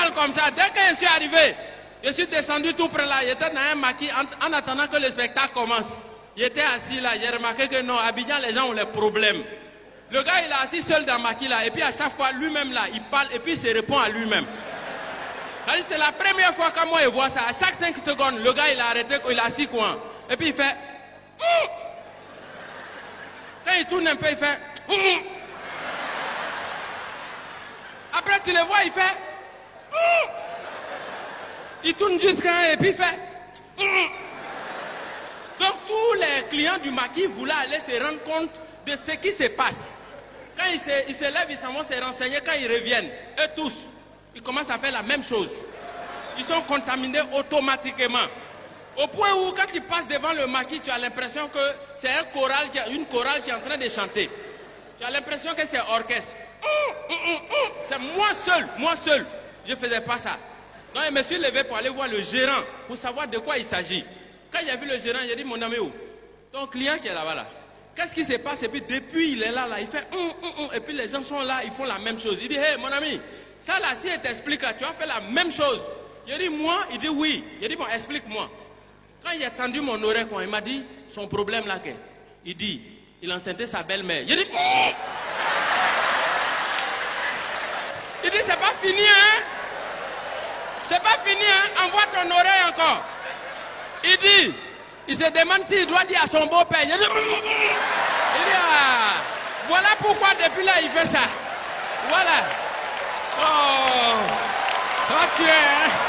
seul comme ça. Dès que je suis arrivé, je suis descendu tout près là. J'étais dans un maquis en attendant que le spectacle commence. J'étais assis là. J'ai remarqué que non, à Abidjan, les gens ont les problèmes. Le gars, il est assis seul dans le maquis là. Et puis à chaque fois, lui-même là, il parle et puis il se répond à lui-même. C'est la première fois que moi je vois ça. À chaque 5 secondes, le gars il a arrêté, il est assis quoi. Et puis il fait. Quand il tourne un peu, il fait. Après tu le vois, il fait. Il tourne jusqu'à et puis il fait. Donc tous les clients du maquis voulaient aller se rendre compte de ce qui se passe. Quand ils se lèvent, ils s'en vont se renseigner. Quand ils reviennent, eux tous, ils commencent à faire la même chose. Ils sont contaminés automatiquement. Au point où, quand tu passes devant le maquis, tu as l'impression que c'est une chorale qui est en train de chanter. Tu as l'impression que c'est orchestre. C'est moi seul, je ne faisais pas ça. Donc, je me suis levé pour aller voir le gérant, pour savoir de quoi il s'agit. Quand j'ai vu le gérant, j'ai dit, mon ami, où? Ton client qui est là-bas, là. Qu'est-ce qui se passe? Et puis, depuis, il est là, il fait, et puis les gens sont là, ils font la même chose. Il dit, hé, mon ami, ça là, si elle t'explique, tu as fait la même chose. J'ai dit, moi? Il dit, oui. J'ai dit, bon, explique-moi. Quand j'ai tendu mon oreille, il m'a dit, son problème là, il dit, il enceintait sa belle-mère. J'ai dit, il dit, c'est pas fini, hein? C'est pas fini, hein? Envoie ton oreille encore. Il dit, il se demande s'il doit dire à son beau-père. Il dit, ah, voilà pourquoi depuis là, il fait ça. Voilà. Oh, toi tu es, hein?